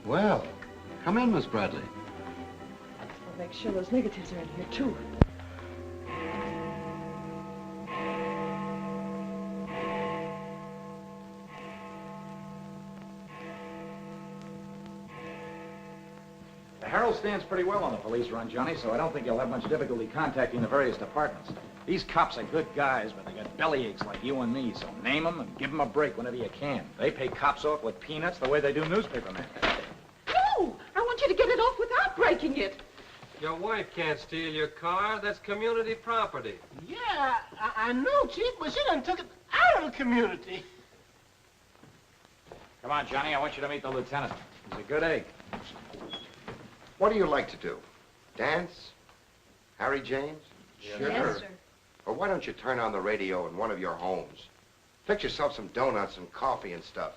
Well, come in, Miss Bradley. I'll make sure those negatives are in here, too. The Herald stands pretty well on the police run, Johnny, so I don't think you'll have much difficulty contacting the various departments. These cops are good guys, but they got bellyaches like you and me, so name them and give them a break whenever you can. They pay cops off with peanuts the way they do newspapermen. No! I want you to get it off without breaking it. Your wife can't steal your car. That's community property. Yeah, I know, Chief, but she done took it out of the community. Come on, Johnny, I want you to meet the lieutenant. He's a good egg. What do you like to do? Dance? Harry James? Sure. Yes, sir. Or why don't you turn on the radio in one of your homes? Fix yourself some donuts and coffee and stuff.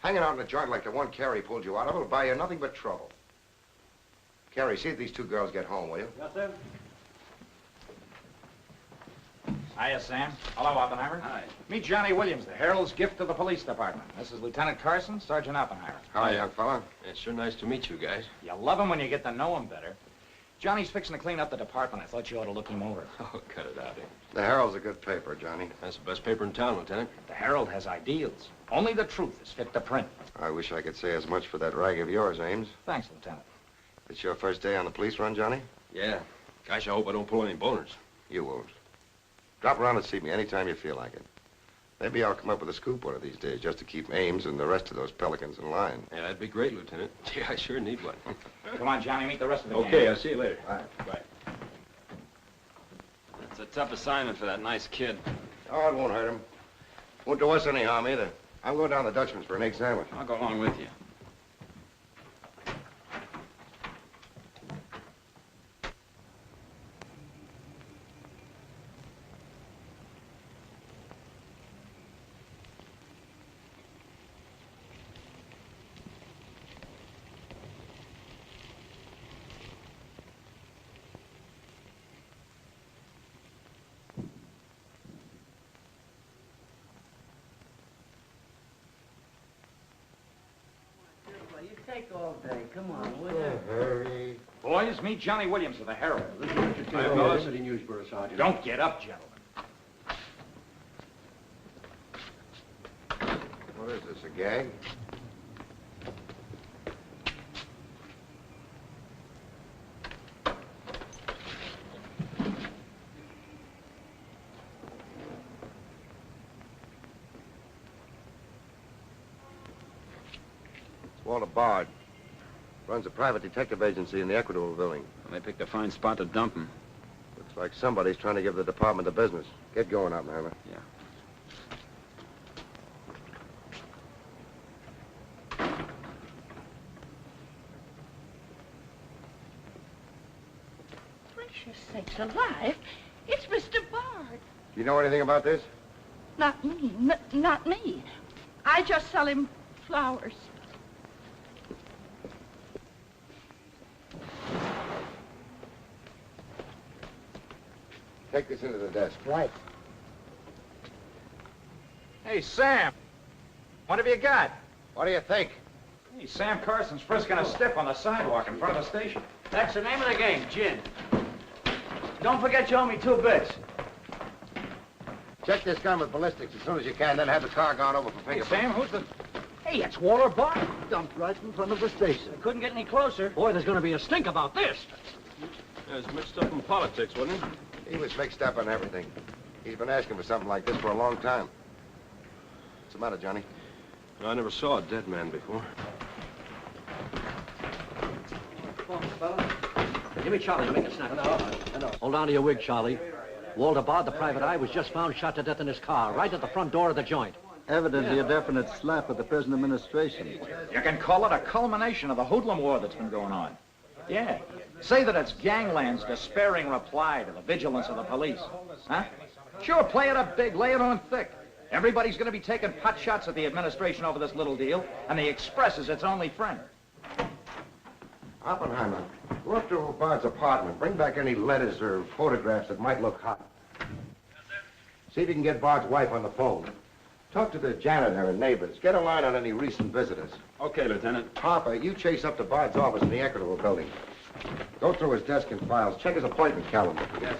Hanging out in a joint like the one Carrie pulled you out of will buy you nothing but trouble. Carrie, see if these two girls get home, will you? Yes, sir. Hiya, Sam. Hello, Oppenheimer. Hi. Meet Johnny Williams, the Herald's gift to the police department. This is Lieutenant Carson, Sergeant Oppenheimer. Hi, young fella. It's sure nice to meet you guys. You love him when you get to know him better. Johnny's fixing to clean up the department. I thought you ought to look him over. Oh, cut it out, eh? The Herald's a good paper, Johnny. That's the best paper in town, Lieutenant. The Herald has ideals. Only the truth is fit to print. I wish I could say as much for that rag of yours, Ames. Thanks, Lieutenant. It's your first day on the police run, Johnny? Yeah. Gosh, I hope I don't pull any boners. You won't. Drop around and see me anytime you feel like it. Maybe I'll come up with a scoop one of these days just to keep Ames and the rest of those pelicans in line. Yeah, that'd be great, Lieutenant. Yeah, I sure need one. Come on, Johnny, meet the rest of the gang. Okay, I'll see you later. All right. Bye. It's a tough assignment for that nice kid. Oh, it won't hurt him. Won't do us any harm either. I'm going down to the Dutchman's for an egg sandwich. I'll go along with you. You take all day. Come on, will you? Hurry. Boys, meet Johnny Williams of the Herald. Hi, fellas. City Newsboro, Sergeant. Don't get up, gentlemen. What is this, a gag? Walter Bard. Runs a private detective agency in the Equitable Building. Well, they picked a fine spot to dump him. Looks like somebody's trying to give the department the business. Get going, Oppenheimer. Yeah. Gracious sakes alive. It's Mr. Bard. Do you know anything about this? Not me. Not me. I just sell him flowers. Take this into the desk. Right. Hey, Sam. What have you got? What do you think? Hey, Sam Carson's frisking a stiff on the sidewalk in front of the station. That's the name of the game, gin. Don't forget you owe me 2 bits. Check this gun with ballistics as soon as you can, then have the car gone over for Hey, fingerprints. Sam, who's the... Hey, it's Walter Bard. Dumped right in front of the station. Couldn't get any closer. Boy, there's going to be a stink about this. Yeah, he's mixed up in politics, wasn't he? He was mixed up on everything. He's been asking for something like this for a long time. What's the matter, Johnny? I never saw a dead man before. Come on, fella. Give me Charlie to make it snap. No. Hold on to your wig, Charlie. Walter Bard, the private eye, was just found shot to death in his car, right at the front door of the joint. Evidently a definite slap at the present administration. You can call it a culmination of the hoodlum war that's been going on. Yeah. Say that it's gangland's despairing reply to the vigilance of the police. Huh? Sure, play it up big, lay it on thick. Everybody's going to be taking pot shots at the administration over this little deal, and the Express is its only friend. Oppenheimer, go up to Bard's apartment. Bring back any letters or photographs that might look hot. See if you can get Bard's wife on the phone. Talk to the janitor and neighbors. Get a line on any recent visitors. Okay, Lieutenant. Harper, you chase up to Bard's office in the Equitable building. Go through his desk and files. Check his appointment calendar. Yes.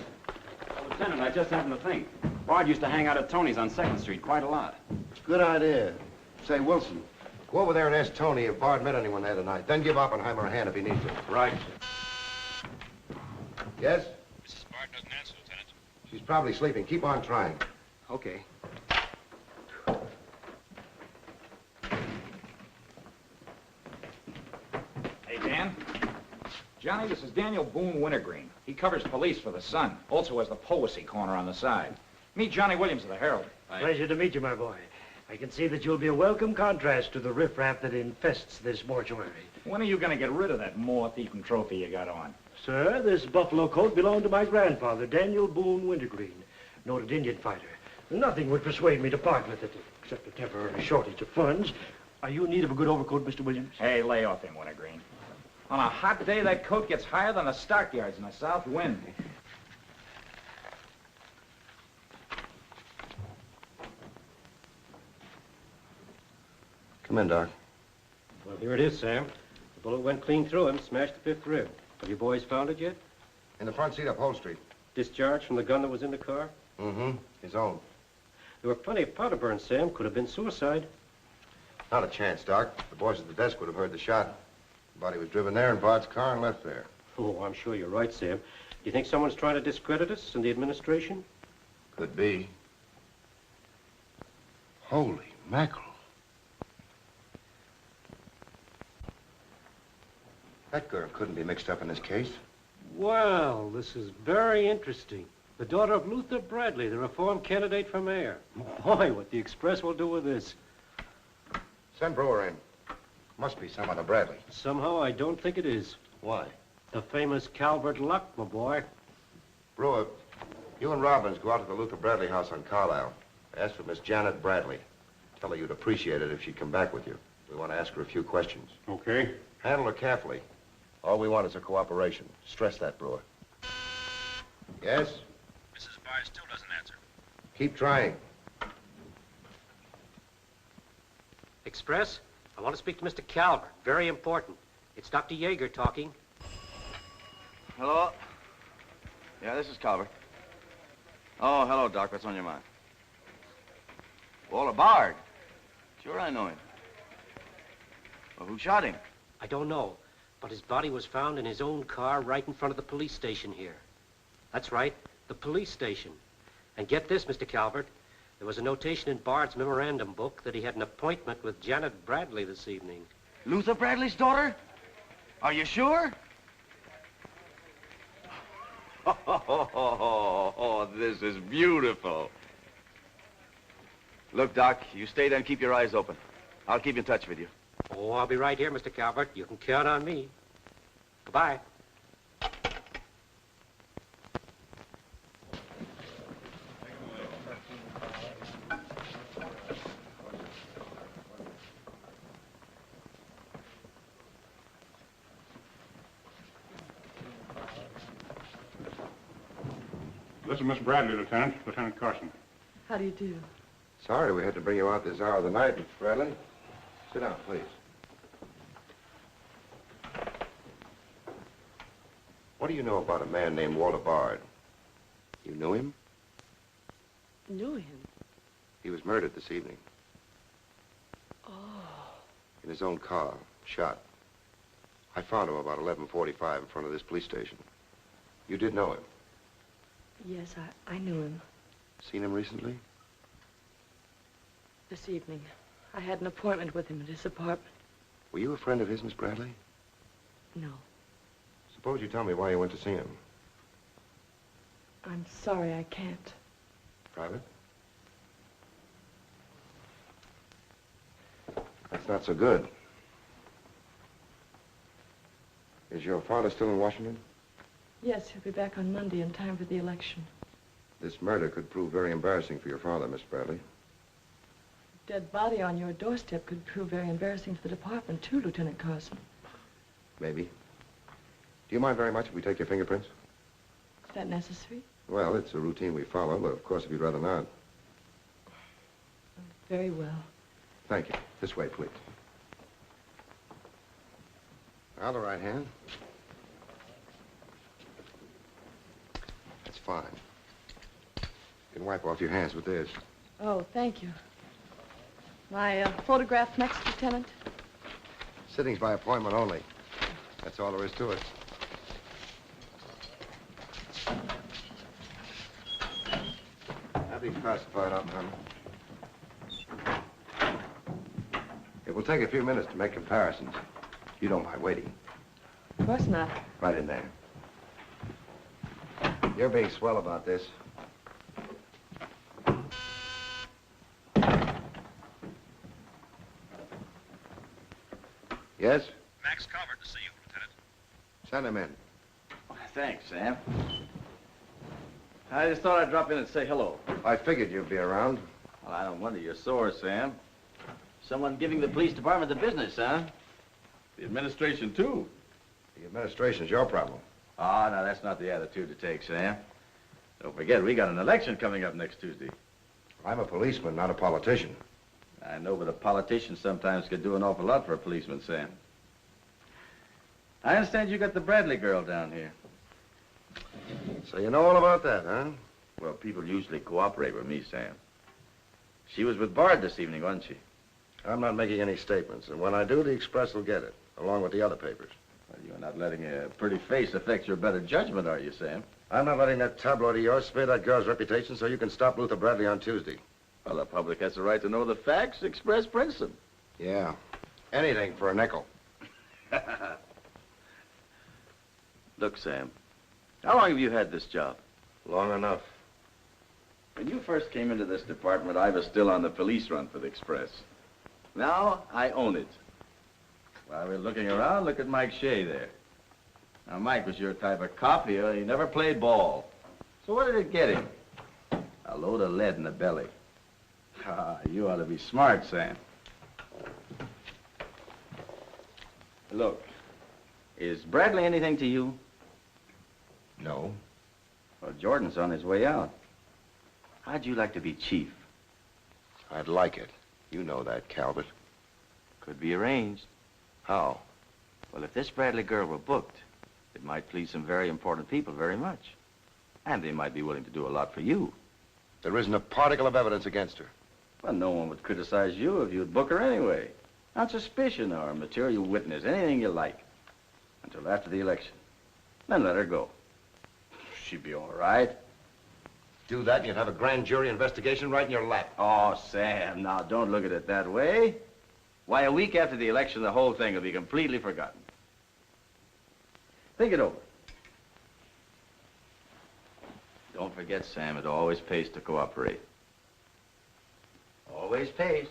Lieutenant, I just happened to think. Bard used to hang out at Tony's on 2nd Street quite a lot. Good idea. Say, Wilson, go over there and ask Tony if Bard met anyone there tonight. Then give Oppenheimer a hand if he needs it. Right. Yes? Mrs. Bard doesn't answer, Lieutenant. She's probably sleeping. Keep on trying. Okay. Hey, Dan. Johnny, this is Daniel Boone Wintergreen. He covers police for the Sun. Also has the Poesy Corner on the side. Meet Johnny Williams of the Herald. Pleasure to meet you, my boy. I can see that you'll be a welcome contrast to the riffraff that infests this mortuary. When are you going to get rid of that moth-eaten trophy you got on? Sir, this buffalo coat belonged to my grandfather, Daniel Boone Wintergreen, noted Indian fighter. Nothing would persuade me to part with it, except a temporary shortage of funds. Are you in need of a good overcoat, Mr. Williams? Hey, lay off him, Wintergreen. On a hot day, that coat gets higher than the stockyards in a south wind. Come in, Doc. Well, here it is, Sam. The bullet went clean through him, smashed the 5th rib. Have you boys found it yet? In the front seat upholstery. Discharged from the gun that was in the car? Mm-hmm. His own. There were plenty of powder burns, Sam. Could have been suicide. Not a chance, Doc. The boys at the desk would have heard the shot. The body was driven there in Bard's car and left there. Oh, I'm sure you're right, Sam. Do you think someone's trying to discredit us in the administration? Could be. Holy mackerel. That girl couldn't be mixed up in this case. Well, this is very interesting. The daughter of Luther Bradley, the reform candidate for mayor. Boy, what the Express will do with this. Send Brewer in. Must be some other Bradley. Somehow, I don't think it is. Why? The famous Calvert Luck, my boy. Brewer, you and Robbins go out to the Luther Bradley house on Carlisle. Ask for Miss Janet Bradley. Tell her you'd appreciate it if she'd come back with you. We want to ask her a few questions. Okay. Handle her carefully. All we want is a cooperation. Stress that, Brewer. Yes? Mrs. Bard still doesn't answer. Keep trying. Express? I want to speak to Mr. Calvert. Very important. It's Dr. Yeager talking. Hello? Yeah, this is Calvert. Oh, hello, Doc. What's on your mind? Walter Bard. Sure, I know him. Well, who shot him? I don't know, but his body was found in his own car right in front of the police station here. That's right, the police station. And get this, Mr. Calvert, there was a notation in Bard's memorandum book that he had an appointment with Janet Bradley this evening. Luther Bradley's daughter? Are you sure? Oh, this is beautiful. Look, Doc, you stay there and keep your eyes open. I'll keep in touch with you. Oh, I'll be right here, Mr. Calvert. You can count on me. Goodbye. This is Miss Bradley, Lieutenant. Lieutenant Carson. How do you do? Sorry we had to bring you out this hour of the night, Miss Bradley. Sit down, please. What do you know about a man named Walter Bard? You knew him? Knew him? He was murdered this evening. Oh. In his own car, shot. I found him about 11:45 in front of this police station. You did know him? Yes, I knew him. Seen him recently? This evening. I had an appointment with him at his apartment. Were you a friend of his, Miss Bradley? No. Suppose you tell me why you went to see him. I'm sorry I can't. Private? That's not so good. Is your father still in Washington? Yes, he'll be back on Monday in time for the election. This murder could prove very embarrassing for your father, Miss Bradley. Dead body on your doorstep could prove very embarrassing for the department, too, Lieutenant Carson. Maybe. Do you mind very much if we take your fingerprints? Is that necessary? Well, it's a routine we follow, but of course if you'd rather not. Very well. Thank you. This way, please. Now, the right hand. That's fine. You can wipe off your hands with this. Oh, thank you. My photograph next, Lieutenant? Sittings by appointment only. That's all there is to it. Have these classified up, honey. It will take a few minutes to make comparisons. You don't mind waiting. Of course not. Right in there. You're being swell about this. Yes? Max Calvert to see you, Lieutenant. Send him in. Thanks, Sam. I just thought I'd drop in and say hello. I figured you'd be around. Well, I don't wonder you're sore, Sam. Someone giving the police department the business, huh? The administration, too. The administration's your problem. Oh, no, that's not the attitude to take, Sam. Don't forget, we got an election coming up next Tuesday. I'm a policeman, not a politician. I know, but a politician sometimes could do an awful lot for a policeman, Sam. I understand you got the Bradley girl down here. So you know all about that, huh? Well, people usually cooperate with me, Sam. She was with Bard this evening, wasn't she? I'm not making any statements, and when I do, the Express will get it, along with the other papers. Well, you're not letting a pretty face affect your better judgment, are you, Sam? I'm not letting that tabloid of yours smear that girl's reputation so you can stop Luther Bradley on Tuesday. Well, the public has the right to know the facts. Express prints them. Yeah. Anything for a nickel. Look, Sam, how long have you had this job? Long enough. When you first came into this department, I was still on the police run for the Express. Now, I own it. While we're looking around, look at Mike Shea there. Now, Mike was your type of cop. He never played ball. So what did it get him? A load of lead in the belly. Ah, you ought to be smart, Sam. Look, is Bradley anything to you? No. Well, Jordan's on his way out. How'd you like to be chief? I'd like it. You know that, Calvert. Could be arranged. How? Well, if this Bradley girl were booked, it might please some very important people very much. And they might be willing to do a lot for you. There isn't a particle of evidence against her. Well, no one would criticize you if you'd book her anyway. Not suspicion or material witness, anything you like. Until after the election. Then let her go. She'd be all right. Do that and you'd have a grand jury investigation right in your lap. Oh, Sam, now don't look at it that way. Why, a week after the election, the whole thing will be completely forgotten. Think it over. Don't forget, Sam, it always pays to cooperate. Always pays.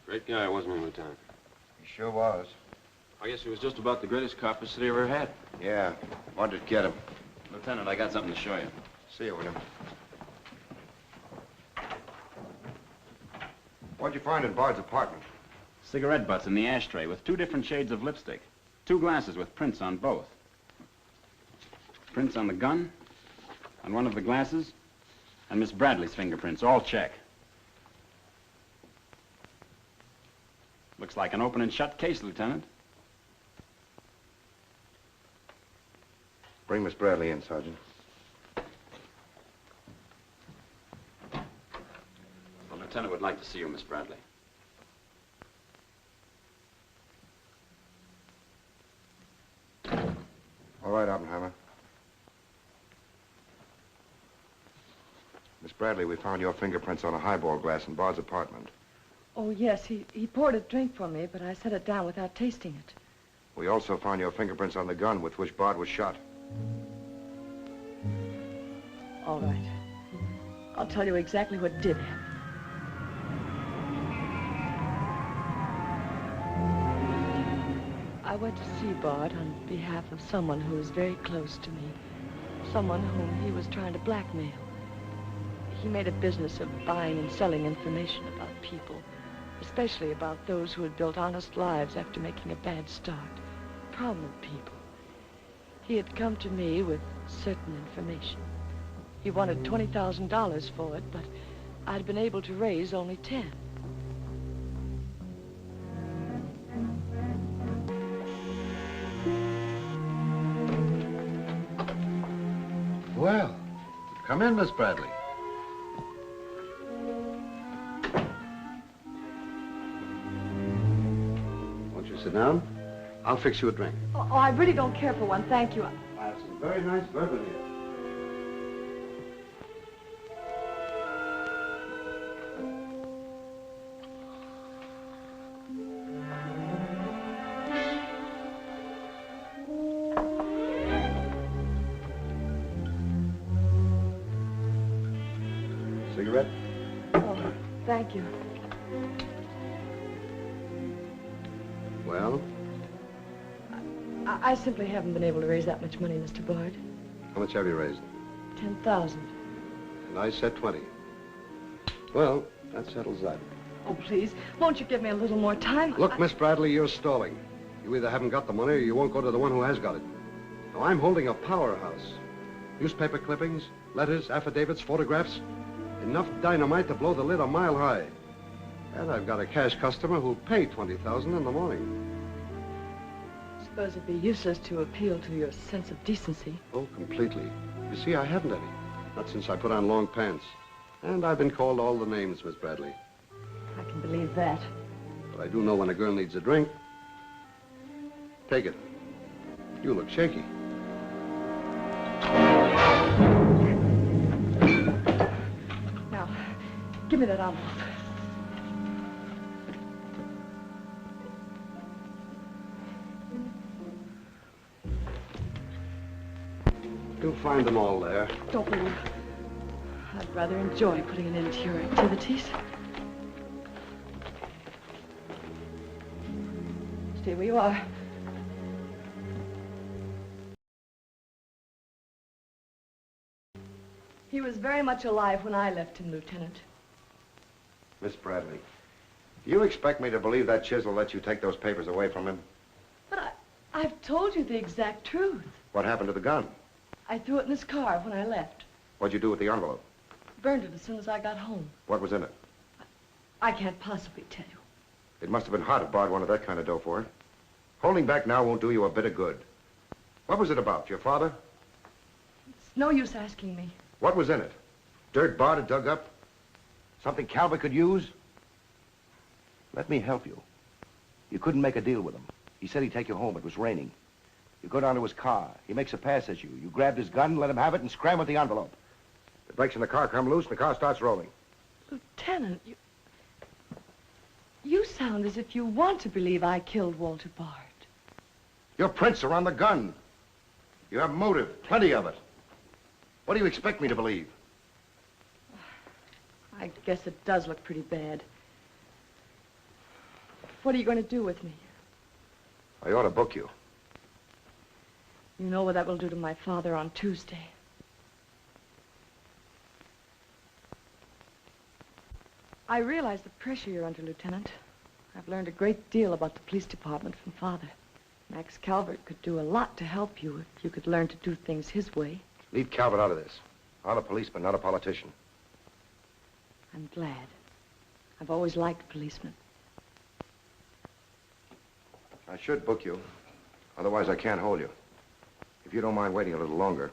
Great guy, wasn't he, Lieutenant? He sure was. I guess he was just about the greatest cop the city ever had. Yeah. Wanted to get him. Lieutenant, I got something to show you. See you, William. What'd you find in Bard's apartment? Cigarette butts in the ashtray with 2 different shades of lipstick. 2 glasses with prints on both. Prints on the gun, on one of the glasses, and Miss Bradley's fingerprints, all check. Looks like an open and shut case, Lieutenant. Bring Miss Bradley in, Sergeant. The lieutenant would like to see you, Miss Bradley. All right, Oppenheimer. Miss Bradley, we found your fingerprints on a highball glass in Bard's apartment. Oh, yes, he poured a drink for me, but I set it down without tasting it. We also found your fingerprints on the gun with which Bard was shot. All right. I'll tell you exactly what did happen. I went to see Bard on behalf of someone who was very close to me. someone whom he was trying to blackmail. He made a business of buying and selling information about people, especially about those who had built honest lives after making a bad start. Prominent people. He had come to me with certain information. He wanted $20,000 for it, but I'd been able to raise only 10. Well, come in, Miss Bradley. Won't you sit down? I'll fix you a drink. Oh, I really don't care for one, thank you. I have some very nice bourbon here. Cigarette? Oh, thank you. Well, I simply haven't been able to raise that much money, Mr. Bard. how much have you raised? 10,000. And I said 20. Well, that settles that. Oh, please, won't you give me a little more time? Look, Miss Bradley, you're stalling. You either haven't got the money or you won't go to the one who has got it. Now, I'm holding a powerhouse. Newspaper clippings, letters, affidavits, photographs. Enough dynamite to blow the lid a mile high. And I've got a cash customer who'll pay $20,000 in the morning. I suppose it'd be useless to appeal to your sense of decency. Oh, completely. You see, I haven't any. Not since I put on long pants. And I've been called all the names, Miss Bradley. I can believe that. But I do know when a girl needs a drink. Take it. You look shaky. Now, give me that envelope. You'll find them all there. Don't move. I'd rather enjoy putting an end to your activities. Stay where you are. He was very much alive when I left him, Lieutenant. Miss Bradley, do you expect me to believe that Chisel let you take those papers away from him? But I've told you the exact truth. What happened to the gun? I threw it in his car when I left. What'd you do with the envelope? Burned it as soon as I got home. What was in it? I can't possibly tell you. It must have been hard to Bard wanted that kind of dough for it. Holding back now won't do you a bit of good. What was it about? Your father? It's no use asking me. What was in it? Dirt Bard had dug up? Something Calvert could use? Let me help you. You couldn't make a deal with him. He said he'd take you home. It was raining. You go down to his car. He makes a pass at you. You grabbed his gun, let him have it, and scram with the envelope. The brakes in the car come loose and the car starts rolling. Lieutenant, you sound as if you want to believe I killed Walter Bard. Your prints are on the gun. You have motive, plenty of it. What do you expect me to believe? I guess it does look pretty bad. What are you going to do with me? I ought to book you. You know what that will do to my father on Tuesday. I realize the pressure you're under, Lieutenant. I've learned a great deal about the police department from Father. Max Calvert could do a lot to help you if you could learn to do things his way. Leave Calvert out of this. I'm a policeman, not a politician. I'm glad. I've always liked policemen. I should book you. Otherwise, I can't hold you. If you don't mind waiting a little longer,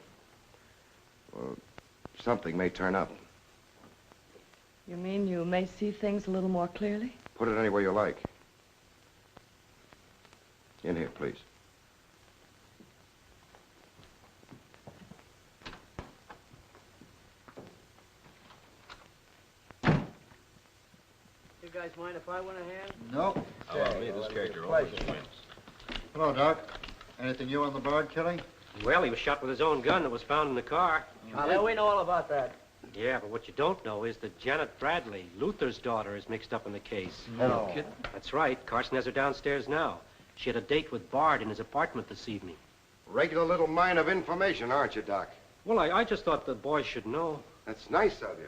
well, something may turn up. You mean you may see things a little more clearly? Put it anywhere you like. In here, please. You guys mind if I went ahead? No. Oh, well, me, this character always wins. Hello, Doc. Anything new on the Bard killing? Well, he was shot with his own gun that was found in the car. Yeah, we know all about that. Yeah, but what you don't know is that Janet Bradley, Luther's daughter, is mixed up in the case. No. Kidding? That's right. Carson has her downstairs now. She had a date with Bard in his apartment this evening. Regular little mine of information, aren't you, Doc? Well, I just thought the boys should know. That's nice of you.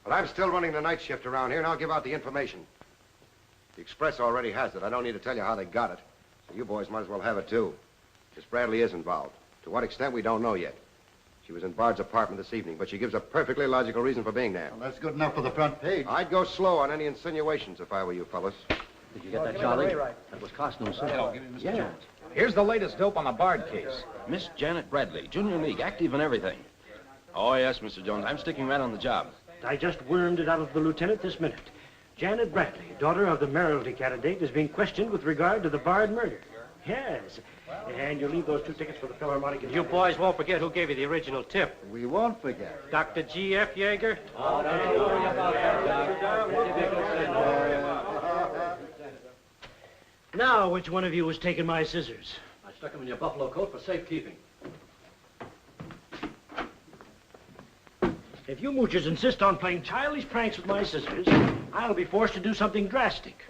But I'm still running the night shift around here, and I'll give out the information. The Express already has it. I don't need to tell you how they got it. So you boys might as well have it, too. Miss Bradley is involved. To what extent, we don't know yet. She was in Bard's apartment this evening, but she gives a perfectly logical reason for being there. Well, that's good enough for the front page. I'd go slow on any insinuations if I were you fellas. Did you get that, Charlie? That was costume, sir. Yeah. Here's the latest dope on the Bard case. Miss Janet Bradley, Junior League, active and everything. Oh, yes, Mr. Jones. I'm sticking right on the job. I just wormed it out of the lieutenant this minute. Janet Bradley, daughter of the mayoralty candidate, is being questioned with regard to the Bard murder. Yes. And you'll leave those 2 tickets for the Philharmonic. You boys won't forget who gave you the original tip. We won't forget. Dr. G.F. Yeager? Oh, don't worry about that, Now, which one of you was taking my scissors? I stuck them in your buffalo coat for safekeeping. If you moochers insist on playing childish pranks with my scissors, I'll be forced to do something drastic.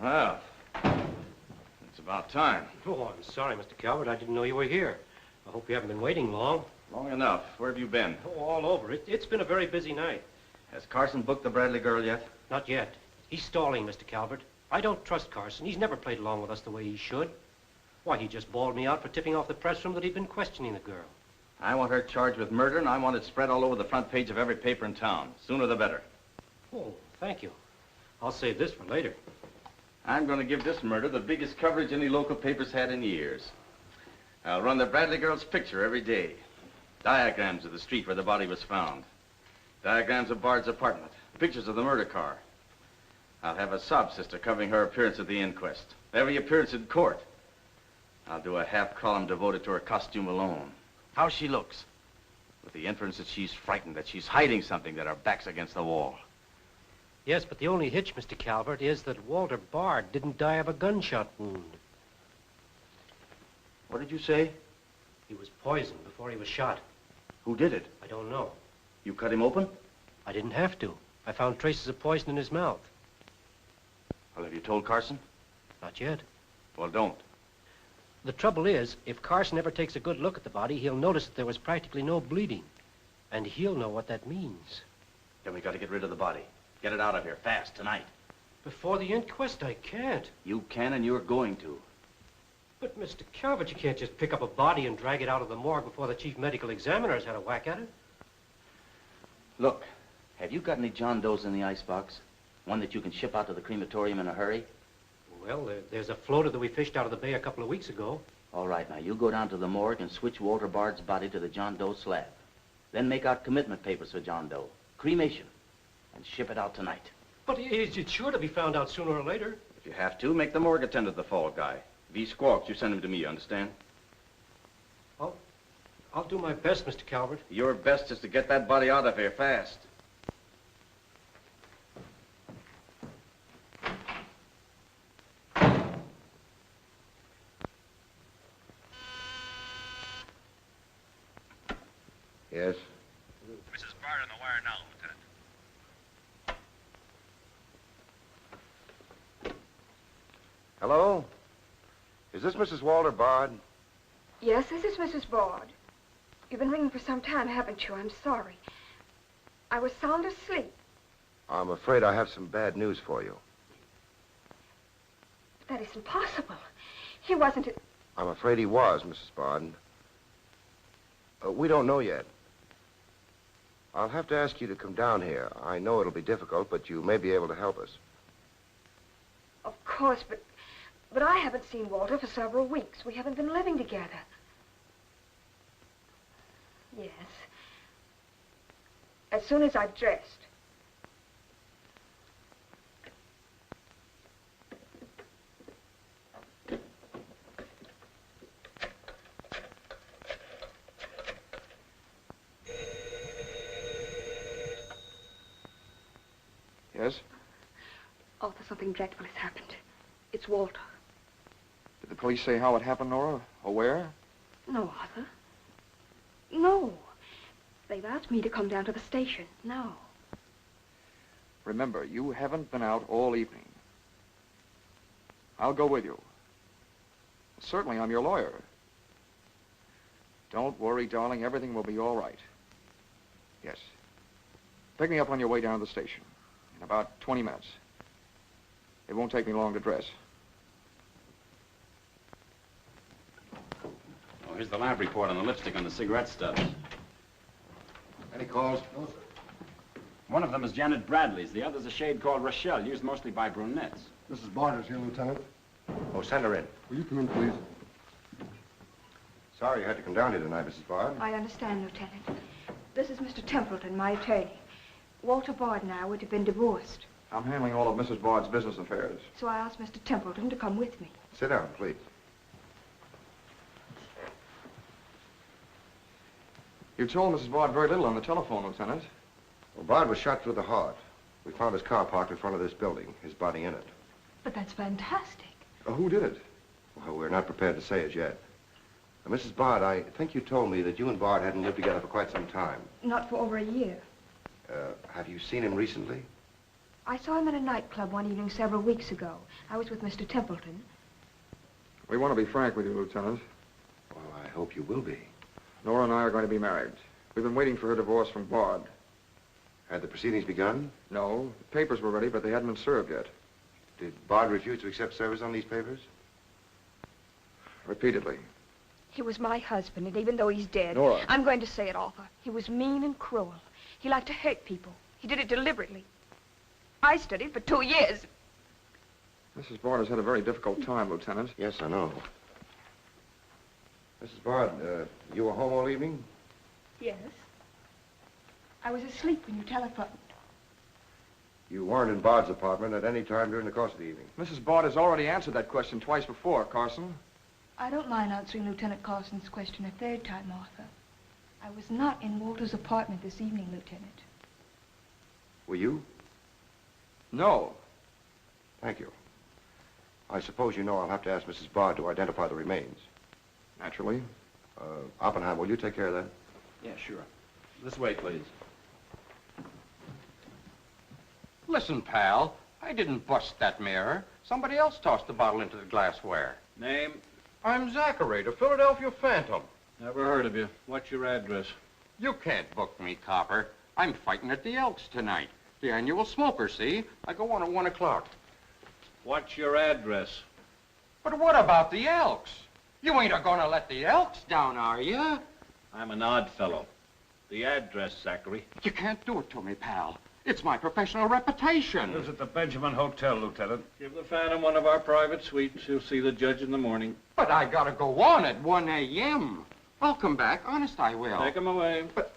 Well, it's about time. Oh, I'm sorry, Mr. Calvert. I didn't know you were here. I hope you haven't been waiting long. Long enough. Where have you been? Oh, all over. It's been a very busy night. Has Carson booked the Bradley girl yet? Not yet. He's stalling, Mr. Calvert. I don't trust Carson. He's never played along with us the way he should. Why, he just bawled me out for tipping off the press room that he'd been questioning the girl. I want her charged with murder, and I want it spread all over the front page of every paper in town. Sooner the better. Oh, thank you. I'll save this for later. I'm going to give this murder the biggest coverage any local paper's had in years. I'll run the Bradley girl's picture every day. Diagrams of the street where the body was found. Diagrams of Bard's apartment. Pictures of the murder car. I'll have a sob sister covering her appearance at the inquest. Every appearance in court. I'll do a half column devoted to her costume alone. How she looks. With the inference that she's frightened, that she's hiding something, that her back's against the wall. Yes, but the only hitch, Mr. Calvert, is that Walter Bard didn't die of a gunshot wound. What did you say? He was poisoned before he was shot. Who did it? I don't know. You cut him open? I didn't have to. I found traces of poison in his mouth. Well, have you told Carson? Not yet. Well, don't. The trouble is, if Carson ever takes a good look at the body, he'll notice that there was practically no bleeding. And he'll know what that means. Then we got to get rid of the body. Get it out of here, fast, tonight. Before the inquest, I can't. You can, and you're going to. But, Mr. Calvert, you can't just pick up a body and drag it out of the morgue before the chief medical examiner has had a whack at it. Look, have you got any John Does in the icebox? One that you can ship out to the crematorium in a hurry? Well, there's a floater that we fished out of the bay a couple of weeks ago. All right, now, you go down to the morgue and switch Walter Bard's body to the John Doe slab. Then make out commitment papers for John Doe. Cremation. And ship it out tonight. But it's sure to be found out sooner or later. If you have to, make the morgue attend to the fall guy. If he squawks, you send him to me, you understand? I'll do my best, Mr. Calvert. Your best is to get that body out of here fast. Yes? Mrs. Bard on the wire now, Lieutenant. Hello? Is this Mrs. Walter Bard? Yes, this is Mrs. Bard. You've been ringing for some time, haven't you? I'm sorry. I was sound asleep. I'm afraid I have some bad news for you. That isn't possible. He wasn't... I'm afraid he was, Mrs. Bard. We don't know yet. I'll have to ask you to come down here. I know it'll be difficult, but you may be able to help us. Of course, but I haven't seen Walter for several weeks. We haven't been living together. Yes. As soon as I've dressed. Yes? Arthur, something dreadful has happened. It's Walter. Did the police say how it happened, Nora? Or where? No, Arthur. No. They've asked me to come down to the station. No. Remember, you haven't been out all evening. I'll go with you. Certainly, I'm your lawyer. Don't worry, darling. Everything will be all right. Yes. Pick me up on your way down to the station in about 20 minutes. It won't take me long to dress. Oh, here's the lab report on the lipstick on the cigarette stubs. Any calls? No, sir. One of them is Janet Bradley's. The other's a shade called Rochelle, used mostly by brunettes. Mrs. Barter's here, Lieutenant. Oh, send her in. Will you come in, please? Sorry you had to come down here tonight, Mrs. Bard. I understand, Lieutenant. This is Mr. Templeton, my attorney. Walter Bard and I would have been divorced, I'm handling all of Mrs. Bard's business affairs. so I asked Mr. Templeton to come with me. Sit down, please. You told Mrs. Bard very little on the telephone, Lieutenant. Well, Bard was shot through the heart. We found his car parked in front of this building, his body in it. But that's fantastic. Who did it? Well, we're not prepared to say as yet. Mrs. Bard, I think you told me that you and Bard hadn't lived together for quite some time. Not for over a year. Have you seen him recently? I saw him at a nightclub one evening several weeks ago. I was with Mr. Templeton. We want to be frank with you, Lieutenant. Well, I hope you will be. Nora and I are going to be married. We've been waiting for her divorce from Bard. Had the proceedings begun? No. The papers were ready, but they hadn't been served yet. Did Bard refuse to accept service on these papers? Repeatedly. He was my husband, and even though he's dead... Nora. I'm going to say it, Arthur. He was mean and cruel. He liked to hurt people. He did it deliberately. I studied for 2 years. Mrs. Bard has had a very difficult time, Lieutenant. Yes, I know. Mrs. Bard, you were home all evening? Yes. I was asleep when you telephoned. You weren't in Bard's apartment at any time during the course of the evening? Mrs. Bard has already answered that question twice before, Carson. I don't mind answering Lieutenant Carson's question a third time, Arthur. I was not in Walter's apartment this evening, Lieutenant. Were you? No. Thank you. I suppose you know I'll have to ask Mrs. Bard to identify the remains. Naturally. Oppenheim, will you take care of that? Yeah, sure. This way, please. Listen, pal, I didn't bust that mirror. Somebody else tossed the bottle into the glassware. Name? I'm Zachary, the Philadelphia Phantom. Never heard of you. What's your address? You can't book me, Copper. I'm fighting at the Elks tonight. The annual smoker, see? I go on at 1 o'clock. What's your address? But what about the Elks? You ain't a-gonna let the Elks down, are you? I'm an odd fellow. The address, Zachary. You can't do it to me, pal. It's my professional reputation. Lives at the Benjamin Hotel, Lieutenant. Give the Phantom one of our private suites. He'll see the judge in the morning. But I gotta go on at 1 a.m. I'll come back. Honest, I will. Take him away. But...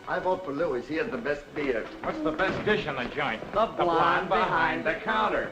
I vote for Louis. He has the best beer. What's the best dish in the joint? The blonde behind the counter.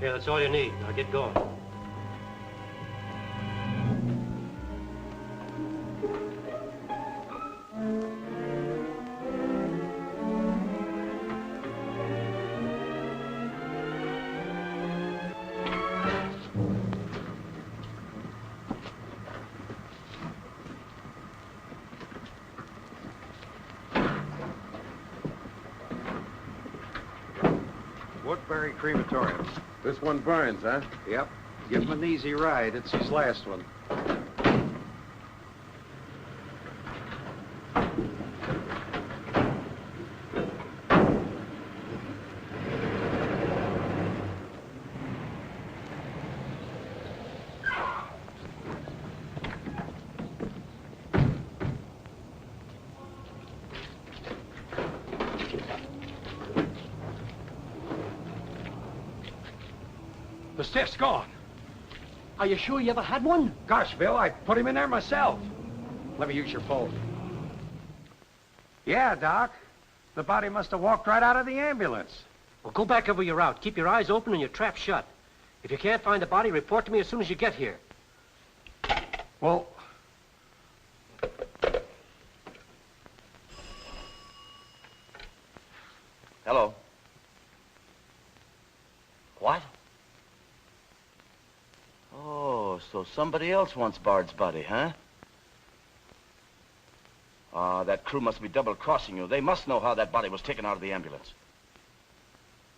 Here, that's all you need. Now get going. Woodbury Crematorium. This one burns, huh? Yep. Give him an easy ride. It's his last one. The stiff's gone. Are you sure you ever had one? Gosh, Bill, I put him in there myself. Let me use your phone. Yeah, Doc. The body must have walked right out of the ambulance. Well, go back over your route. Keep your eyes open and your trap shut. If you can't find the body, report to me as soon as you get here. Well... Hello. What? Oh, so somebody else wants Bard's body, huh? Ah, that crew must be double-crossing you. They must know how that body was taken out of the ambulance.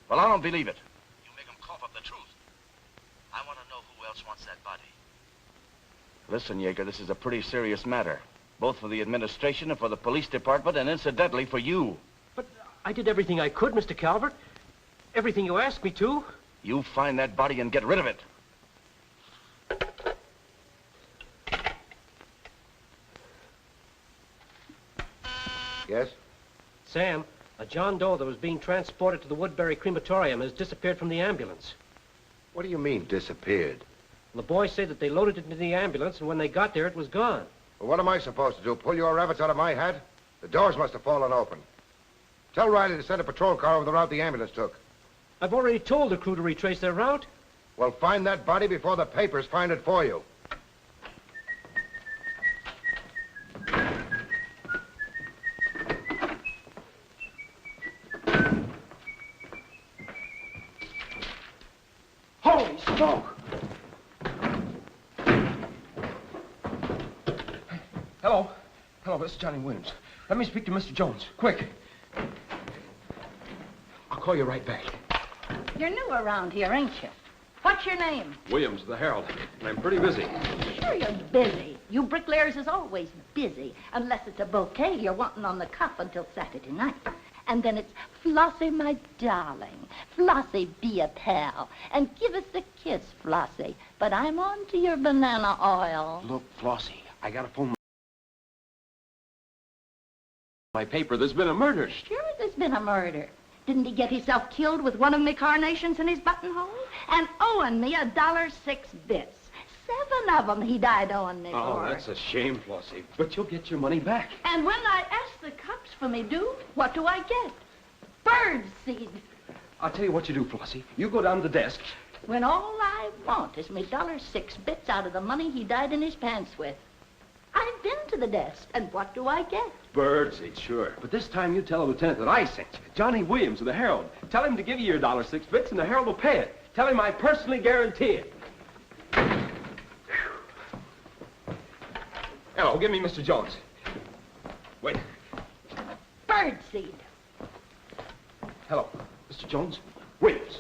Well, I don't believe it. You make them cough up the truth. I want to know who else wants that body. Listen, Yeager, this is a pretty serious matter. Both for the administration and for the police department, and incidentally for you. But I did everything I could, Mr. Calvert. Everything you asked me to. You find that body and get rid of it. Yes? Sam, a John Doe that was being transported to the Woodbury Crematorium has disappeared from the ambulance. What do you mean, disappeared? The boys say that they loaded it into the ambulance, and when they got there, it was gone. Well, what am I supposed to do? Pull your rabbits out of my hat? The doors must have fallen open. Tell Riley to send a patrol car over the route the ambulance took. I've already told the crew to retrace their route. Well, find that body before the papers find it for you. Holy smoke! Hello. Hello, this is Johnny Williams. Let me speak to Mr. Jones. Quick. I'll call you right back. You're new around here, ain't you? What's your name? Williams, the Herald. And I'm pretty busy. Sure you're busy. You bricklayers is always busy, unless it's a bouquet you're wanting on the cuff until Saturday night. And then it's, Flossie, my darling. Flossie, be a pal. And give us a kiss, Flossie. But I'm on to your banana oil. Look, Flossie, I got a phone. My paper, there's been a murder. Sure there's been a murder. Didn't he get himself killed with one of me carnations in his buttonhole? And owing me $1.06 bits. 7 of them he died owing me Oh, for. that's a shame, Flossie. But you'll get your money back. And when I ask the cops for me due, what do I get? Bird seed. I'll tell you what you do, Flossie. You go down to the desk. When all I want is me $1.06 bits out of the money he died in his pants with. I've been to the desk, and what do I get? Birdseed, sure. But this time you tell the lieutenant that I sent you. Johnny Williams of the Herald. Tell him to give you your $1.06 bits, and the Herald will pay it. Tell him I personally guarantee it. Hello, give me Mr. Jones. Wait. Birdseed. Hello, Mr. Jones. Williams.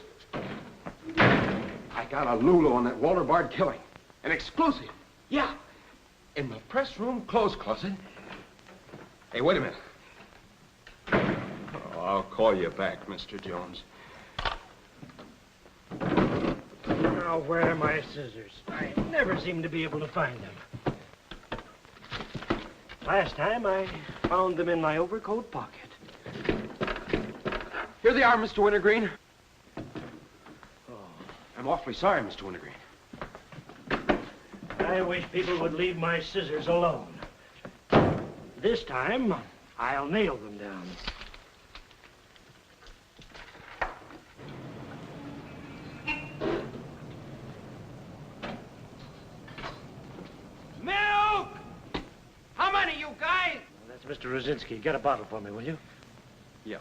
I got a Lulu on that Walter Bard killing. An exclusive. Yeah. In the press room clothes closet. Hey, wait a minute. Oh, I'll call you back, Mr. Jones. Now, where are my scissors? I never seem to be able to find them. Last time, I found them in my overcoat pocket. Here they are, Mr. Wintergreen. Oh, I'm awfully sorry, Mr. Wintergreen. I wish people would leave my scissors alone. This time, I'll nail them down. Mr. Rosinski, get a bottle for me, will you? Yeah.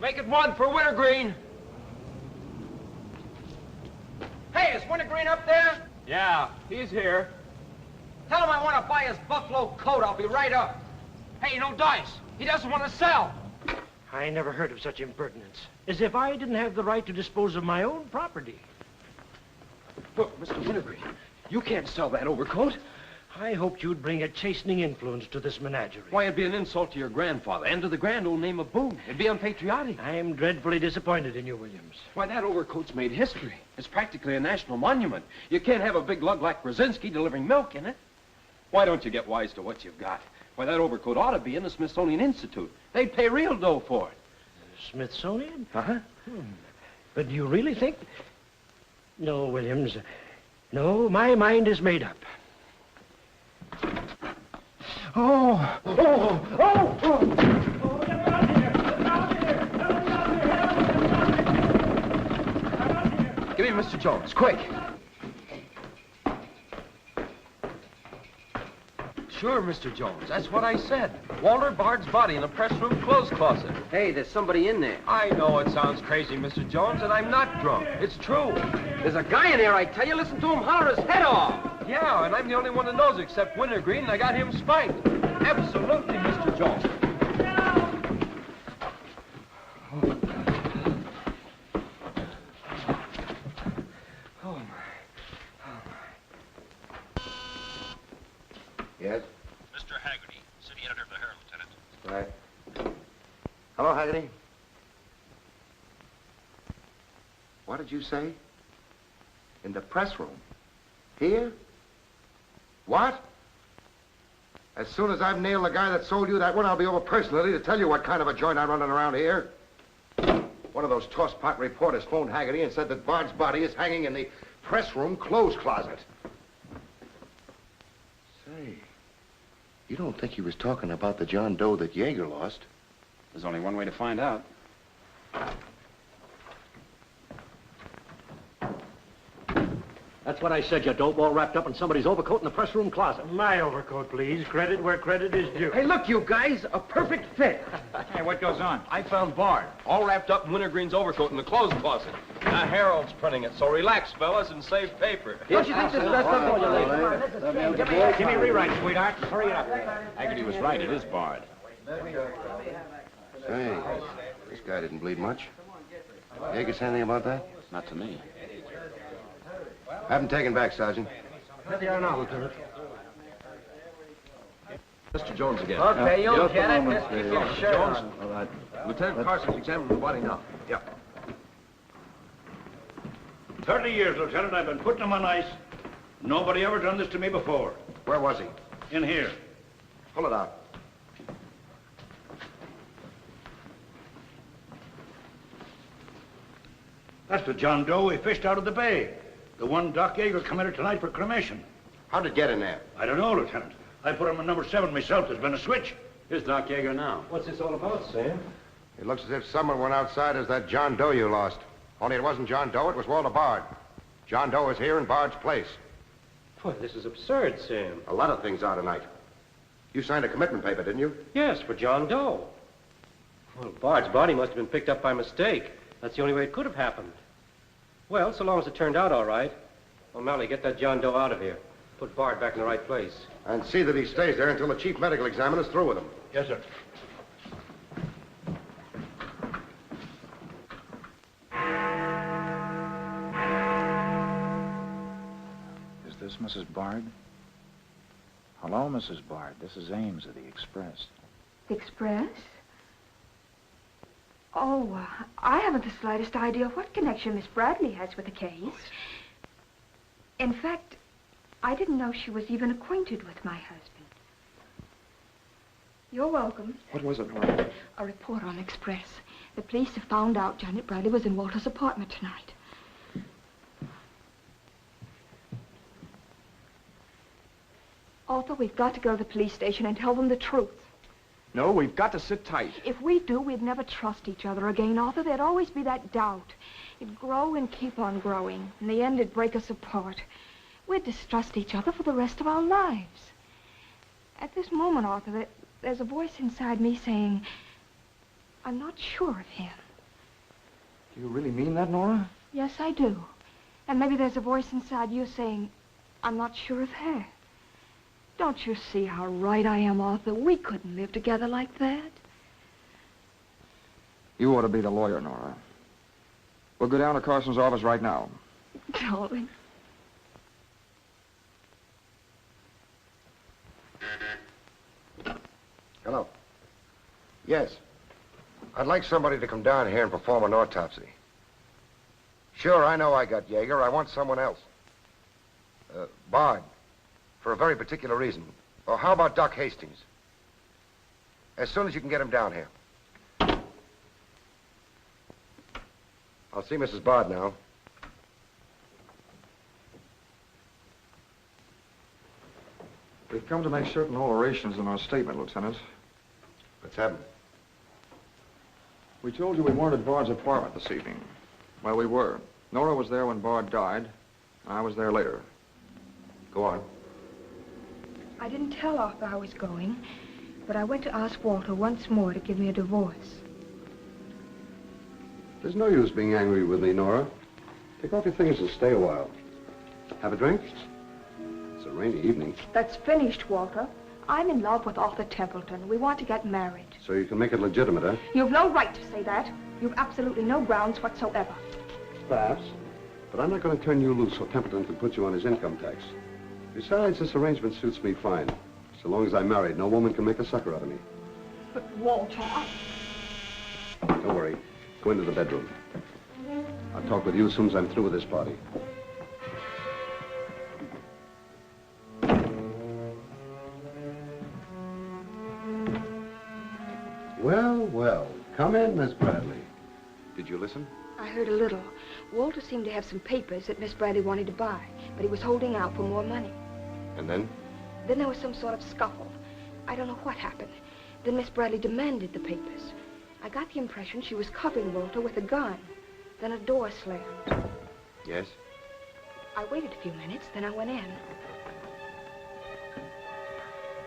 Make it one for Wintergreen. Hey, is Wintergreen up there? Yeah, he's here. Tell him I want to buy his buffalo coat. I'll be right up. Hey, no dice. He doesn't want to sell. I never heard of such impertinence. As if I didn't have the right to dispose of my own property. Look, Mr. Wintergreen, you can't sell that overcoat. I hoped you'd bring a chastening influence to this menagerie. Why, it'd be an insult to your grandfather and to the grand old name of Boone. It'd be unpatriotic. I'm dreadfully disappointed in you, Williams. Why, that overcoat's made history. It's practically a national monument. You can't have a big lug like Brzezinski delivering milk in it. Why don't you get wise to what you've got? Why, that overcoat ought to be in the Smithsonian Institute. They'd pay real dough for it. Smithsonian? Uh-huh. But do you really think... No, Williams. No, my mind is made up. Oh! Oh! Oh! Oh! Give me Mr. Jones, quick. Sure, Mr. Jones. That's what I said. Walter Bard's body in a press room clothes closet. Hey, there's somebody in there. I know it sounds crazy, Mr. Jones, and I'm not drunk. It's true. There's a guy in there, I tell you. Listen to him holler his head off. Yeah, and I'm the only one that knows except Wintergreen, and I got him spiked. Absolutely, Mr. Jones. Yes? Mr. Haggerty, city editor of the Herald, Lieutenant. Right. Hello, Haggerty. What did you say? In the press room? Here? What? As soon as I've nailed the guy that sold you that one, I'll be over personally to tell you what kind of a joint I'm running around here. One of those tosspot reporters phoned Haggerty and said that Bard's body is hanging in the press room clothes closet. Say, you don't think he was talking about the John Doe that Yeager lost? There's only one way to find out. That's what I said, you dope, all wrapped up in somebody's overcoat in the press room closet. My overcoat, please. Credit where credit is due. Hey, look, you guys, a perfect fit. Hey, what goes on? I found Bard, all wrapped up in Wintergreen's overcoat in the clothes closet. The Herald's printing it, so relax, fellas, and save paper. Don't you think this is best up for you, ladies? Give me a rewrite, sweetheart. Hurry up. Haggerty was right. It is Bard. Say, this guy didn't bleed much. Yeager say anything about that? Not to me. Have him taken back, Sergeant. There they are now, Lieutenant. Mr. Jones again. Okay, you'll get it. Just keep your shirt Jones. on. All right. Lieutenant Carson's examining the body now. Yeah. 30 years, Lieutenant, I've been putting them on ice. Nobody ever done this to me before. Where was he? In here. Pull it out. That's the John Doe we fished out of the bay. The one Doc Yeager committed tonight for cremation. How'd it get in there? I don't know, Lieutenant. I put him in number 7 myself. There's been a switch. Here's Doc Yeager now. What's this all about, Sam? It looks as if someone went outside as that John Doe you lost. Only it wasn't John Doe, it was Walter Bard. John Doe is here in Bard's place. Boy, this is absurd, Sam. A lot of things are tonight. You signed a commitment paper, didn't you? Yes, for John Doe. Well, Bard's body must have been picked up by mistake. That's the only way it could have happened. Well, so long as it turned out all right. O'Malley, get that John Doe out of here. Put Bard back in the right place. And see that he stays there until the chief medical examiner's through with him. Yes, sir. Is this Mrs. Bard? Hello, Mrs. Bard. This is Ames of the Express. Express? Oh, I haven't the slightest idea what connection Miss Bradley has with the case. In fact, I didn't know she was even acquainted with my husband. You're welcome. What was it, Nora? A report on Express. The police have found out Janet Bradley was in Walter's apartment tonight. Arthur, we've got to go to the police station and tell them the truth. No, we've got to sit tight. If we do, we'd never trust each other again, Arthur. There'd always be that doubt. It'd grow and keep on growing. In the end, it'd break us apart. We'd distrust each other for the rest of our lives. At this moment, Arthur, there's a voice inside me saying, I'm not sure of him. Do you really mean that, Nora? Yes, I do. And maybe there's a voice inside you saying, I'm not sure of her. Don't you see how right I am, Arthur? We couldn't live together like that. You ought to be the lawyer, Nora. We'll go down to Carson's office right now. Darling. Hello. Yes. I'd like somebody to come down here and perform an autopsy. Sure, I know I got Yeager. I want someone else. Bard. For a very particular reason. Or how about Doc Hastings? As soon as you can get him down here. I'll see Mrs. Bard now. We've come to make certain alterations in our statement, Lieutenant. What's happened? We told you we weren't at Bard's apartment this evening. Well, we were. Nora was there when Bard died. I was there later. Go on. I didn't tell Arthur I was going, but I went to ask Walter once more to give me a divorce. There's no use being angry with me, Nora. Take off your things and stay a while. Have a drink? It's a rainy evening. That's finished, Walter. I'm in love with Arthur Templeton. We want to get married. So you can make it legitimate, huh? You've no right to say that. You've absolutely no grounds whatsoever. Perhaps. But I'm not going to turn you loose so Templeton can put you on his income tax. Besides, this arrangement suits me fine. So long as I'm married, no woman can make a sucker out of me. But, Walter, Don't worry. Go into the bedroom. I'll talk with you as soon as I'm through with this party. Well, well. Come in, Miss Bradley. Did you listen? I heard a little. Walter seemed to have some papers that Miss Bradley wanted to buy, but he was holding out for more money. And then? Then there was some sort of scuffle. I don't know what happened. Then Miss Bradley demanded the papers. I got the impression she was covering Walter with a gun. Then a door slammed. Yes? I waited a few minutes, then I went in.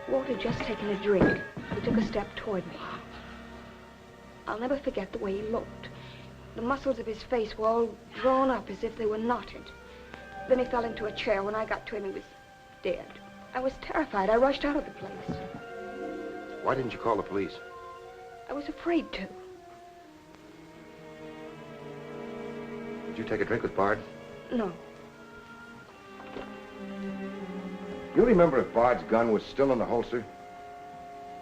Walter had just taken a drink. He took a step toward me. I'll never forget the way he looked. The muscles of his face were all drawn up as if they were knotted. Then he fell into a chair. When I got to him, he was dead. I was terrified. I rushed out of the place. Why didn't you call the police? I was afraid to. Did you take a drink with Bard? No. You remember if Bard's gun was still in the holster?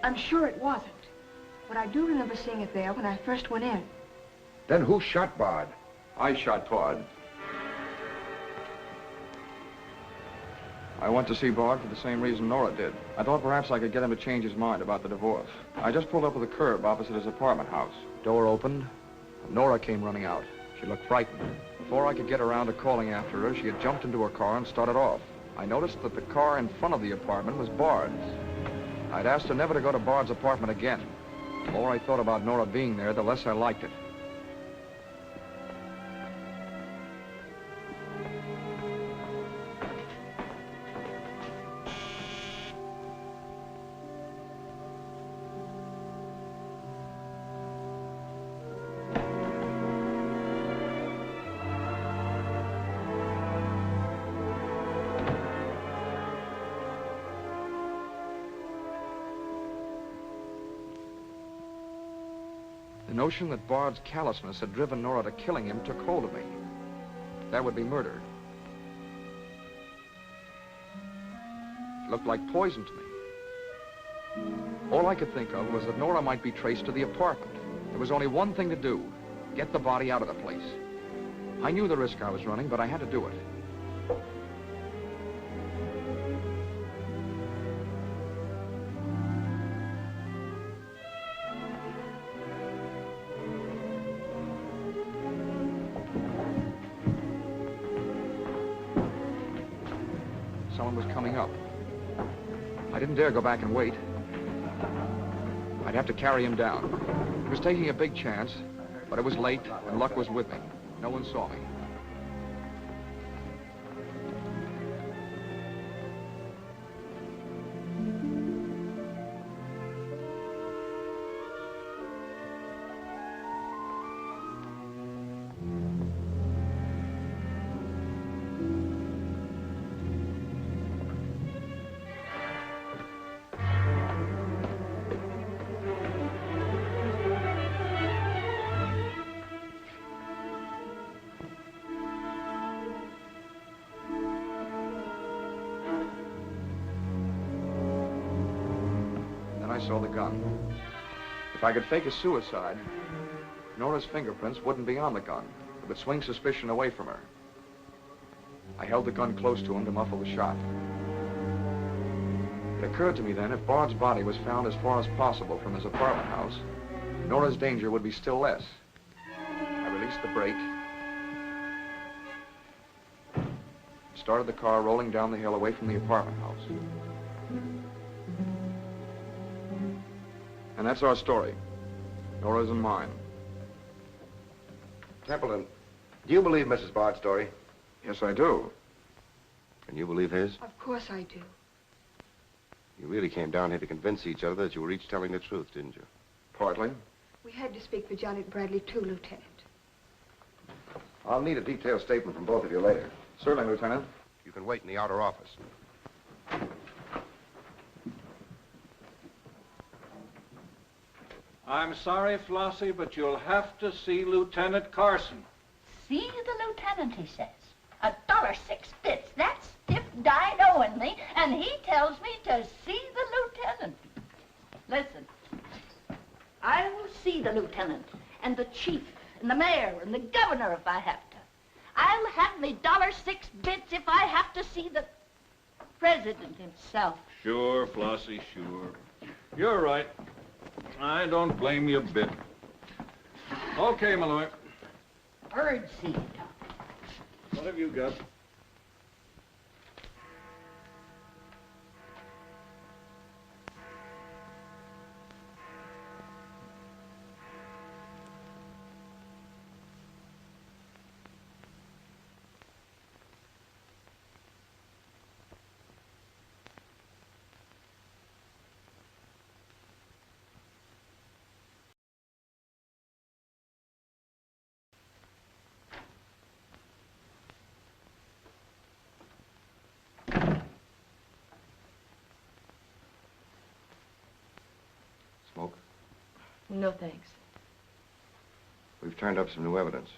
I'm sure it wasn't. But I do remember seeing it there when I first went in. Then who shot Bard? I shot Bard. I went to see Bard for the same reason Nora did. I thought perhaps I could get him to change his mind about the divorce. I just pulled up at the curb opposite his apartment house. Door opened. Nora came running out. She looked frightened. Before I could get around to calling after her, she had jumped into her car and started off. I noticed that the car in front of the apartment was Bard's. I'd asked her never to go to Bard's apartment again. The more I thought about Nora being there, the less I liked it. The notion that Bard's callousness had driven Nora to killing him took hold of me. That would be murder. It looked like poison to me. All I could think of was that Nora might be traced to the apartment. There was only one thing to do: get the body out of the place. I knew the risk I was running, but I had to do it. Someone was coming up. I didn't dare go back and wait. I'd have to carry him down. He was taking a big chance, but it was late and luck was with me. No one saw me. saw the gun. If I could fake a suicide, Nora's fingerprints wouldn't be on the gun. It would swing suspicion away from her. I held the gun close to him to muffle the shot. It occurred to me then, if Bard's body was found as far as possible from his apartment house, Nora's danger would be still less. I released the brake, started the car rolling down the hill away from the apartment house. And that's our story. Nora's and mine. Templeton, do you believe Mrs. Bard's story? Yes, I do. And you believe his? Of course I do. You really came down here to convince each other that you were each telling the truth, didn't you? Partly. We had to speak for Janet Bradley, too, Lieutenant. I'll need a detailed statement from both of you later. Certainly, Lieutenant. You can wait in the outer office. I'm sorry, Flossie, but you'll have to see Lieutenant Carson. See the lieutenant, he says. $1.06. That's stiff dyed owing me, and he tells me to see the lieutenant. Listen, I'll see the lieutenant, and the chief, and the mayor, and the governor if I have to. I'll have me $1.06 if I have to see the president himself. Sure, Flossie, sure. You're right. I don't blame you a bit. Okay, Malloy. Birdseed. What have you got? Smoke? No, thanks. We've turned up some new evidence.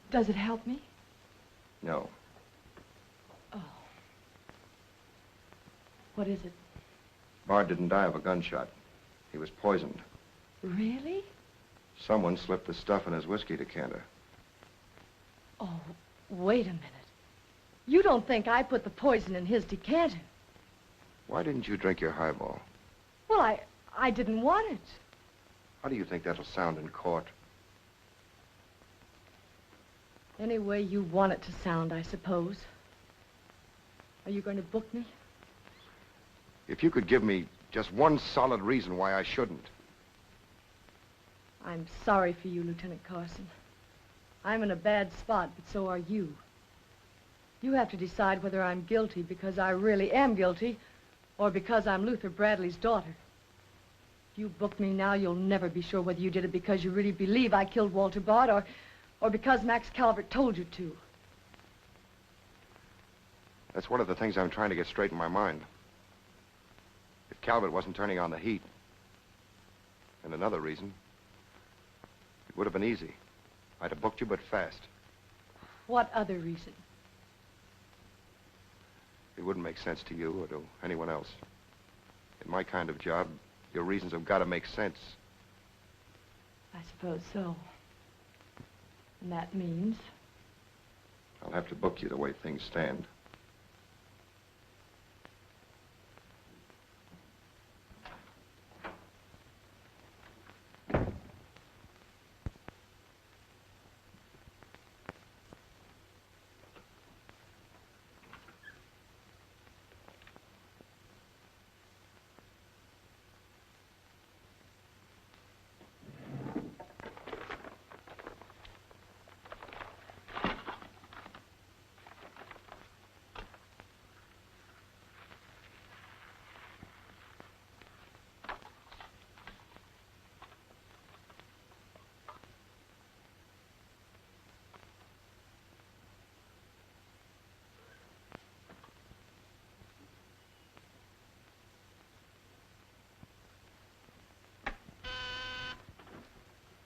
Does it help me? No. Oh. What is it? Bard didn't die of a gunshot. He was poisoned. Really? Someone slipped the stuff in his whiskey decanter. Oh, wait a minute. You don't think I put the poison in his decanter? Why didn't you drink your highball? Well, I didn't want it. How do you think that'll sound in court? Any way you want it to sound, I suppose. Are you going to book me? If you could give me just one solid reason why I shouldn't. I'm sorry for you, Lieutenant Carson. I'm in a bad spot, but so are you. You have to decide whether I'm guilty because I really am guilty or because I'm Luther Bradley's daughter. If you book me now, you'll never be sure whether you did it because you really believe I killed Walter Bard or because Max Calvert told you to. That's one of the things I'm trying to get straight in my mind. If Calvert wasn't turning on the heat, and another reason, it would have been easy. I'd have booked you, but fast. What other reason? It wouldn't make sense to you or to anyone else. In my kind of job, your reasons have got to make sense. I suppose so. And that means? I'll have to book you the way things stand.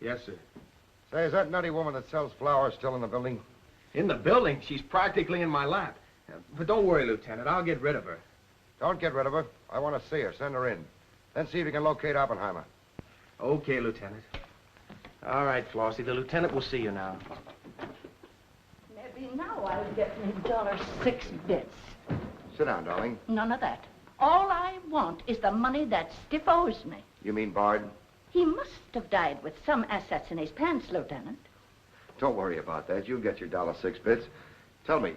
Yes, sir. Say, is that nutty woman that sells flowers still in the building? In the building? She's practically in my lap. But don't worry, Lieutenant. I'll get rid of her. Don't get rid of her. I want to see her. Send her in. Then see if you can locate Oppenheimer. Okay, Lieutenant. All right, Flossie. The lieutenant will see you now. Maybe now I'll get me $6. Sit down, darling. None of that. All I want is the money that Stiff owes me. You mean Bard? He must have died with some assets in his pants, Lieutenant. Don't worry about that. You'll get your $6. Tell me,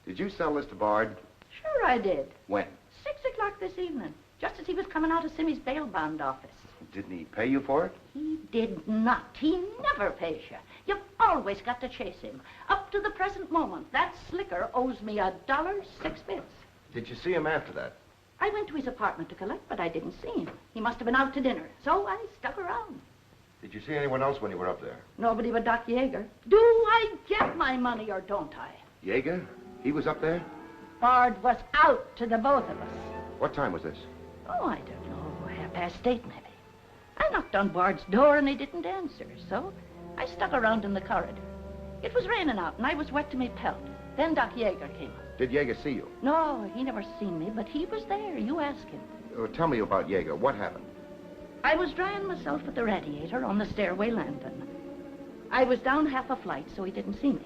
did you sell this to Bard? Sure I did. When? 6 o'clock this evening, just as he was coming out of Simmy's bail bond office. Didn't he pay you for it? He did not. He never pays you. You've always got to chase him. Up to the present moment, that slicker owes me $6. Did you see him after that? I went to his apartment to collect, but I didn't see him. He must have been out to dinner, so I stuck around. Did you see anyone else when you were up there? Nobody but Doc Yeager. Do I get my money or don't I? Yeager? He was up there? Bard was out to the both of us. What time was this? Oh, I don't know, 8:30 maybe. I knocked on Bard's door and he didn't answer, so I stuck around in the corridor. It was raining out and I was wet to my pelt. Then Doc Yeager came up. Did Yeager see you? No, he never seen me, but he was there. You ask him. Tell me about Yeager. What happened? I was drying myself at the radiator on the stairway landing. I was down half a flight, so he didn't see me.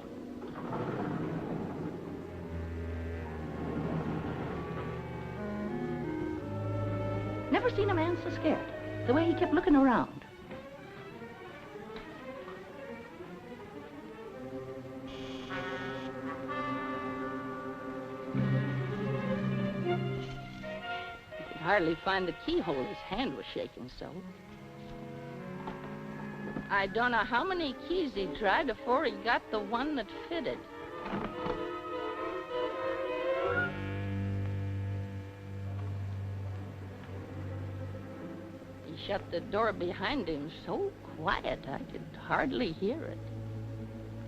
Never seen a man so scared. The way he kept looking around. Hardly find the keyhole. His hand was shaking so. I don't know how many keys he tried before he got the one that fitted. He shut the door behind him so quiet I could hardly hear it.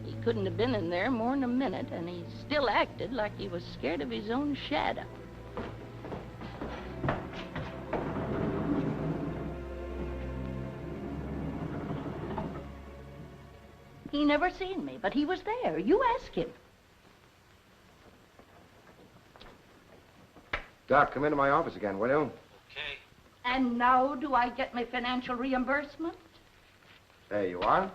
He couldn't have been in there more than a minute, and he still acted like he was scared of his own shadow. He never seen me, but he was there. You ask him. Doc, come into my office again, will you? And now do I get my financial reimbursement? There you are.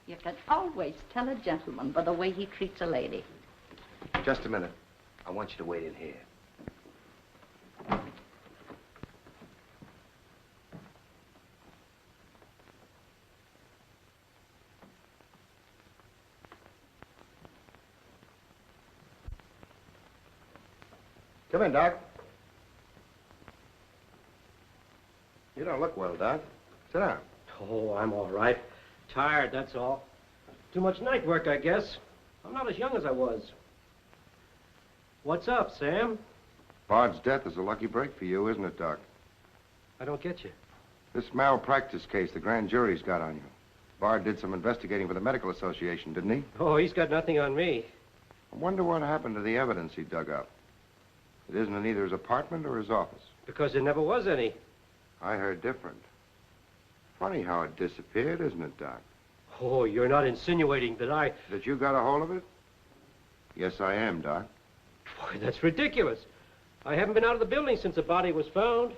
You can always tell a gentleman by the way he treats a lady. Just a minute. I want you to wait in here. Come in, Doc. You don't look well, Doc. Sit down. Oh, I'm all right. Tired, that's all. Too much night work, I guess. I'm not as young as I was. What's up, Sam? Bard's death is a lucky break for you, isn't it, Doc? I don't get you. This malpractice case the grand jury's got on you. Bard did some investigating for the Medical Association, didn't he? Oh, he's got nothing on me. I wonder what happened to the evidence he dug up. It isn't in either his apartment or his office. Because there never was any. I heard different. Funny how it disappeared, isn't it, Doc? Oh, you're not insinuating that I... That you got a hold of it? Yes, I am, Doc. Boy, that's ridiculous. I haven't been out of the building since the body was found.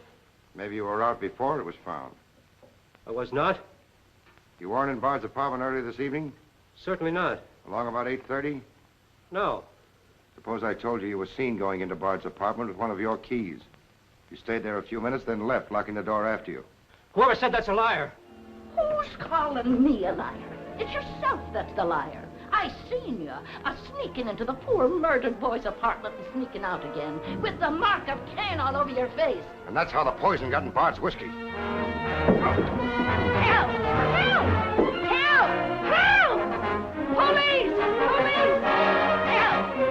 Maybe you were out before it was found. I was not? You weren't in Bard's apartment earlier this evening? Certainly not. Along about 8:30? No. Suppose I told you you were seen going into Bard's apartment with one of your keys. You stayed there a few minutes, then left, locking the door after you. Whoever said that's a liar? Who's calling me a liar? It's yourself that's the liar. I seen you sneaking into the poor murdered boy's apartment and sneaking out again with the mark of Cain all over your face. And that's how the poison got in Bard's whiskey. Help! Help! Help! Help! Police! Police! Help!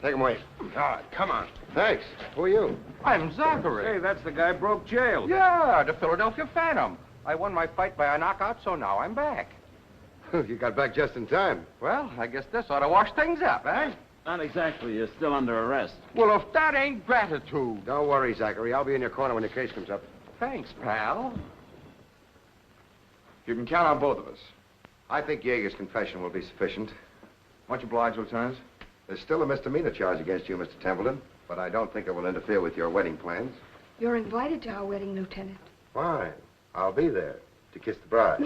Take him away. God, come on. Thanks. Who are you? I'm Zachary. Hey, that's the guy broke jail. Yeah, the Philadelphia Phantom. I won my fight by a knockout, so now I'm back. You got back just in time. Well, I guess this ought to wash things up, eh? Not exactly. You're still under arrest. Well, if that ain't gratitude. Don't worry, Zachary. I'll be in your corner when your case comes up. Thanks, pal. You can count on both of us. I think Yeager's confession will be sufficient. Much obliged, Lieutenant. There's still a misdemeanor charge against you, Mr. Templeton, but I don't think it will interfere with your wedding plans. You're invited to our wedding, Lieutenant. Fine. I'll be there to kiss the bride.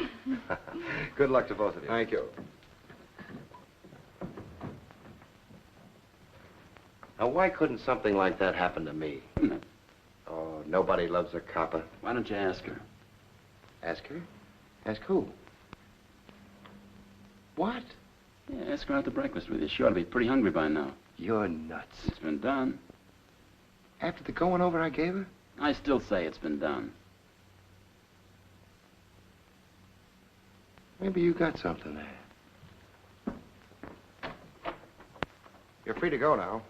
Good luck to both of you. Thank you. Now, why couldn't something like that happen to me? Oh, nobody loves a copper. Why don't you ask her? Ask her? Ask who? What? Yeah, ask her out to breakfast with you. She ought to be pretty hungry by now. You're nuts. It's been done. After the going over I gave her? I still say it's been done. Maybe you got something there. You're free to go now.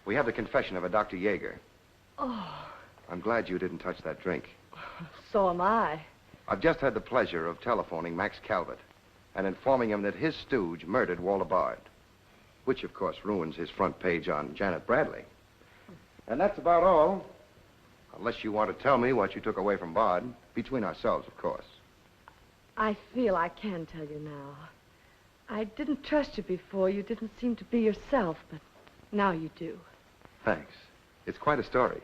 We have the confession of a Dr. Yeager. Oh, I'm glad you didn't touch that drink. so am I. I've just had the pleasure of telephoning Max Calvert and informing him that his stooge murdered Walter Bard, which, of course, ruins his front page on Janet Bradley. And that's about all, unless you want to tell me what you took away from Bard, between ourselves, of course. I feel I can tell you now. I didn't trust you before. You didn't seem to be yourself, but now you do. Thanks. It's quite a story.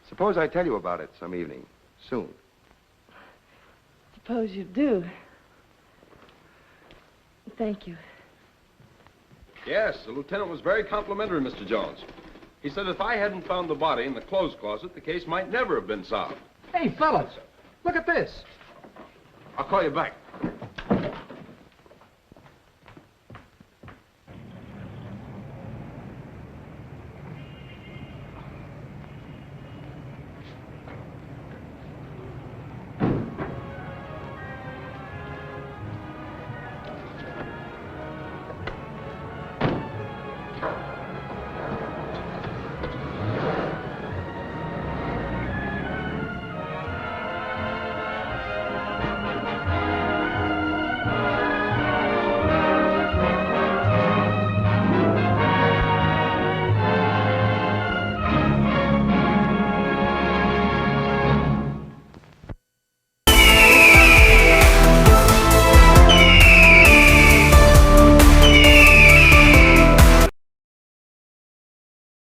Suppose I tell you about it some evening, soon. Suppose you do. Thank you. Yes, the lieutenant was very complimentary, Mr. Jones. He said if I hadn't found the body in the clothes closet, the case might never have been solved. Hey, fellas, look at this. I'll call you back.